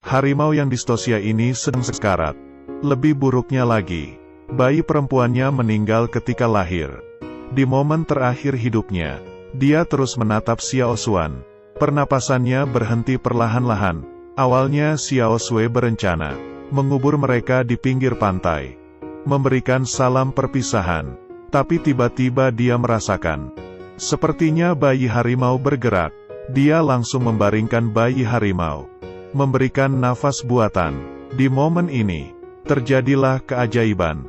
Harimau yang distosia ini sedang sekarat. Lebih buruknya lagi, bayi perempuannya meninggal ketika lahir. Di momen terakhir hidupnya, dia terus menatap Xiao Xuan. Pernapasannya berhenti perlahan-lahan. Awalnya Xiao Sui berencana mengubur mereka di pinggir pantai, memberikan salam perpisahan. Tapi tiba-tiba dia merasakan, sepertinya bayi harimau bergerak. Dia langsung membaringkan bayi harimau, memberikan nafas buatan. Di momen ini, terjadilah keajaiban.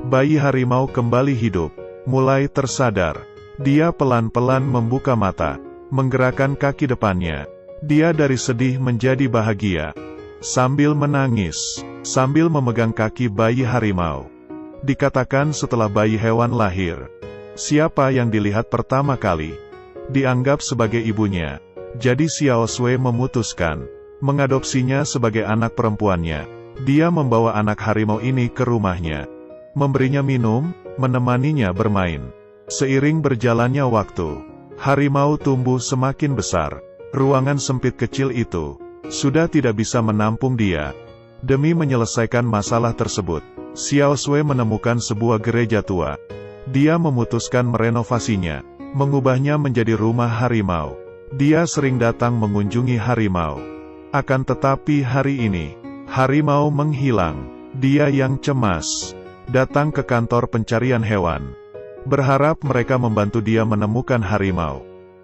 Bayi harimau kembali hidup, mulai tersadar. Dia pelan-pelan membuka mata, menggerakkan kaki depannya. Dia dari sedih menjadi bahagia, sambil menangis, sambil memegang kaki bayi harimau. Dikatakan setelah bayi hewan lahir, siapa yang dilihat pertama kali dianggap sebagai ibunya. Jadi Xiao Sui memutuskan mengadopsinya sebagai anak perempuannya. Dia membawa anak harimau ini ke rumahnya, memberinya minum, menemaninya bermain. Seiring berjalannya waktu, harimau tumbuh semakin besar. Ruangan sempit kecil itu sudah tidak bisa menampung dia. Demi menyelesaikan masalah tersebut, Xiao Sui menemukan sebuah gereja tua. Dia memutuskan merenovasinya, mengubahnya menjadi rumah harimau. Dia sering datang mengunjungi harimau. Akan tetapi hari ini, harimau menghilang. Dia yang cemas datang ke kantor pencarian hewan, berharap mereka membantu dia menemukan harimau.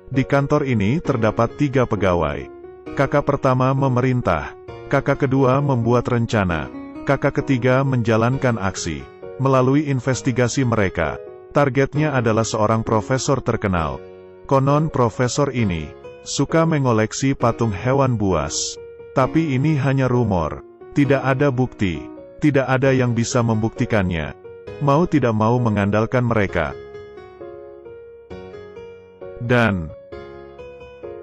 Di kantor ini terdapat 3 pegawai. Kakak pertama memerintah, kakak kedua membuat rencana, kakak ketiga menjalankan aksi. Melalui investigasi mereka, targetnya adalah seorang profesor terkenal. Konon profesor ini suka mengoleksi patung hewan buas. Tapi ini hanya rumor, tidak ada bukti, tidak ada yang bisa membuktikannya. Mau tidak mau mengandalkan mereka. Dan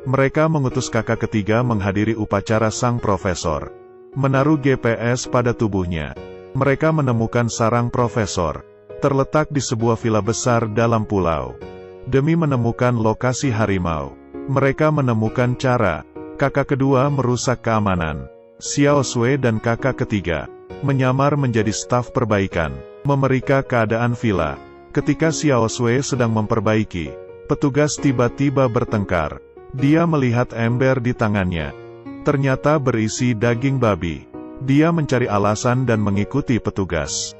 mereka mengutus kakak ketiga menghadiri upacara sang profesor. Menaruh GPS pada tubuhnya, mereka menemukan sarang profesor, terletak di sebuah villa besar dalam pulau. Demi menemukan lokasi harimau, mereka menemukan cara. Kakak kedua merusak keamanan. Xiao Sui dan kakak ketiga menyamar menjadi staf perbaikan, memeriksa keadaan villa. Ketika Xiao Sui sedang memperbaiki, petugas tiba-tiba bertengkar. Dia melihat ember di tangannya, ternyata berisi daging babi. Dia mencari alasan dan mengikuti petugas.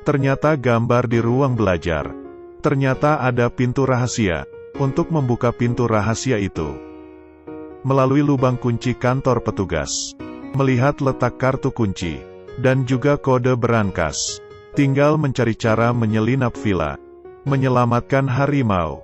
Ternyata gambar di ruang belajar. Ternyata ada pintu rahasia. Untuk membuka pintu rahasia itu, melalui lubang kunci kantor petugas, melihat letak kartu kunci, dan juga kode berangkas. Tinggal mencari cara menyelinap villa, menyelamatkan harimau.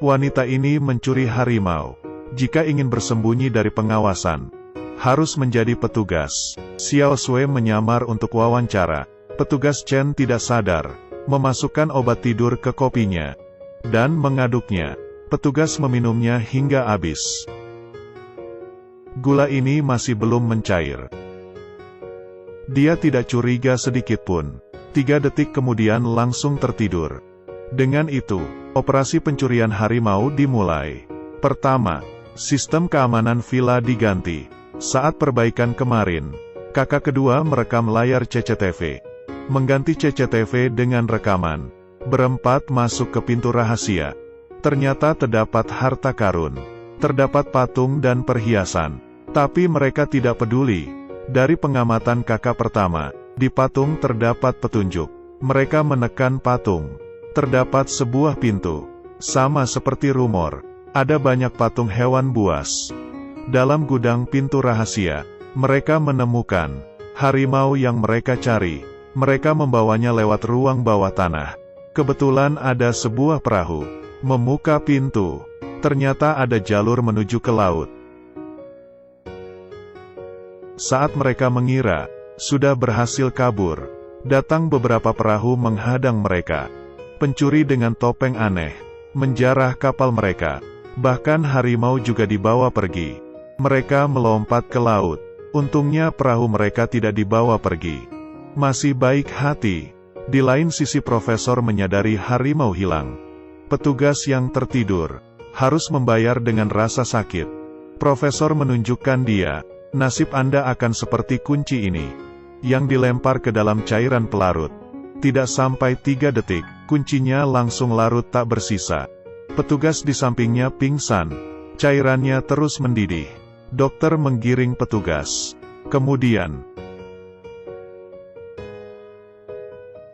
Wanita ini mencuri harimau. Jika ingin bersembunyi dari pengawasan, harus menjadi petugas. Xiao Sui menyamar untuk wawancara. Petugas Chen tidak sadar, memasukkan obat tidur ke kopinya, dan mengaduknya. Petugas meminumnya hingga habis. Gula ini masih belum mencair. Dia tidak curiga sedikitpun. 3 detik kemudian langsung tertidur. Dengan itu, operasi pencurian harimau dimulai. Pertama, sistem keamanan villa diganti. Saat perbaikan kemarin, kakak kedua merekam layar CCTV. Mengganti CCTV dengan rekaman. Berempat masuk ke pintu rahasia. Ternyata terdapat harta karun. Terdapat patung dan perhiasan. Tapi mereka tidak peduli. Dari pengamatan kakak pertama, di patung terdapat petunjuk. Mereka menekan patung. Terdapat sebuah pintu. Sama seperti rumor, ada banyak patung hewan buas. Dalam gudang pintu rahasia, mereka menemukan harimau yang mereka cari. Mereka membawanya lewat ruang bawah tanah. Kebetulan ada sebuah perahu. Membuka pintu, ternyata ada jalur menuju ke laut. Saat mereka mengira sudah berhasil kabur, datang beberapa perahu menghadang mereka. Pencuri dengan topeng aneh menjarah kapal mereka. Bahkan harimau juga dibawa pergi. Mereka melompat ke laut. Untungnya perahu mereka tidak dibawa pergi. Masih baik hati. Di lain sisi profesor menyadari harimau hilang. Petugas yang tertidur harus membayar dengan rasa sakit. Profesor menunjukkan dia, nasib Anda akan seperti kunci ini, yang dilempar ke dalam cairan pelarut. Tidak sampai 3 detik, kuncinya langsung larut tak bersisa. Petugas di sampingnya pingsan. Cairannya terus mendidih. Dokter menggiring petugas. Kemudian,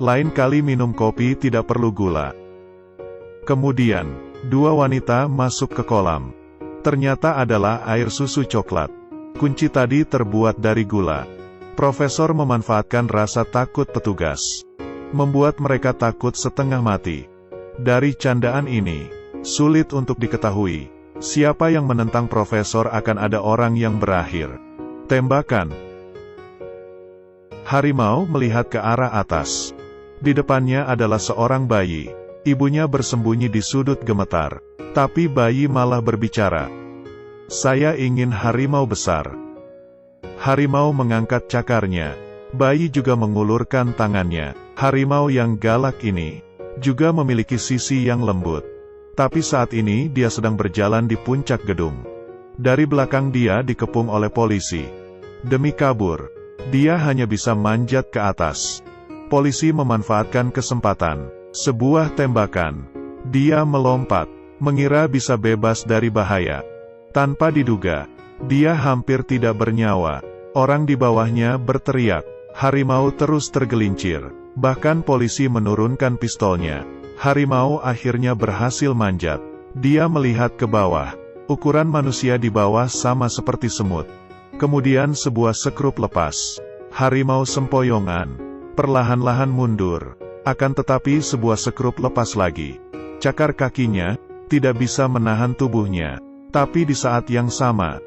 lain kali minum kopi tidak perlu gula. Kemudian, 2 wanita masuk ke kolam. Ternyata adalah air susu coklat. Kunci tadi terbuat dari gula. Profesor memanfaatkan rasa takut petugas, membuat mereka takut setengah mati. Dari candaan ini, sulit untuk diketahui siapa yang menentang profesor. Akan ada orang yang berakhir tembakan. Harimau melihat ke arah atas. Di depannya adalah seorang bayi. Ibunya bersembunyi di sudut gemetar. Tapi bayi malah berbicara. Saya ingin harimau besar. Harimau mengangkat cakarnya. Bayi juga mengulurkan tangannya. Harimau yang galak ini juga memiliki sisi yang lembut. Tapi saat ini dia sedang berjalan di puncak gedung. Dari belakang dia dikepung oleh polisi. Demi kabur, dia hanya bisa manjat ke atas. Polisi memanfaatkan kesempatan. Sebuah tembakan. Dia melompat, mengira bisa bebas dari bahaya. Tanpa diduga, dia hampir tidak bernyawa. Orang di bawahnya berteriak. Harimau terus tergelincir. Bahkan polisi menurunkan pistolnya. Harimau akhirnya berhasil manjat. Dia melihat ke bawah. Ukuran manusia di bawah sama seperti semut. Kemudian sebuah sekrup lepas. Harimau sempoyongan. Perlahan-lahan mundur. Akan tetapi sebuah sekrup lepas lagi. Cakar kakinya tidak bisa menahan tubuhnya. Tapi di saat yang sama,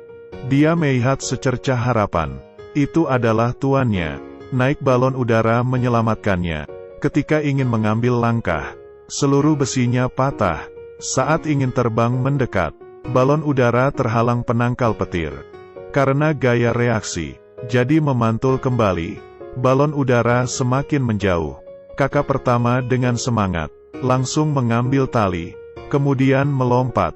dia melihat secercah harapan. Itu adalah tuannya. Naik balon udara menyelamatkannya. Ketika ingin mengambil langkah, seluruh besinya patah. Saat ingin terbang mendekat, balon udara terhalang penangkal petir. Karena gaya reaksi, jadi memantul kembali. Balon udara semakin menjauh. Kakak pertama dengan semangat, langsung mengambil tali, kemudian melompat.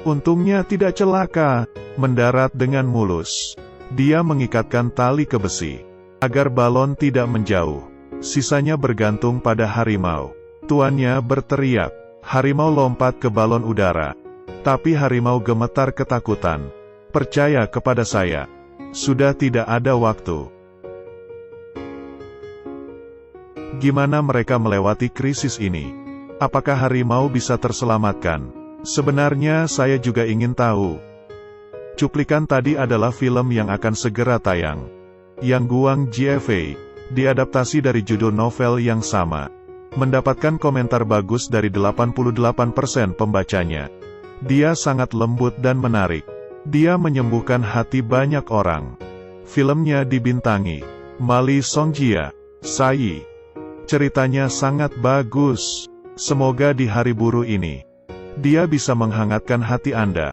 Untungnya tidak celaka, mendarat dengan mulus. Dia mengikatkan tali ke besi, agar balon tidak menjauh. Sisanya bergantung pada harimau. Tuannya berteriak. Harimau lompat ke balon udara. Tapi harimau gemetar ketakutan. Percaya kepada saya. Sudah tidak ada waktu. Gimana mereka melewati krisis ini? Apakah harimau bisa terselamatkan? Sebenarnya saya juga ingin tahu. Cuplikan tadi adalah film yang akan segera tayang. Yang Guang Jiefei, diadaptasi dari judul novel yang sama. Mendapatkan komentar bagus dari 88% pembacanya. Dia sangat lembut dan menarik. Dia menyembuhkan hati banyak orang. Filmnya dibintangi Ma Li Songjia, Sai. Ceritanya sangat bagus. Semoga di hari buruh ini, dia bisa menghangatkan hati Anda.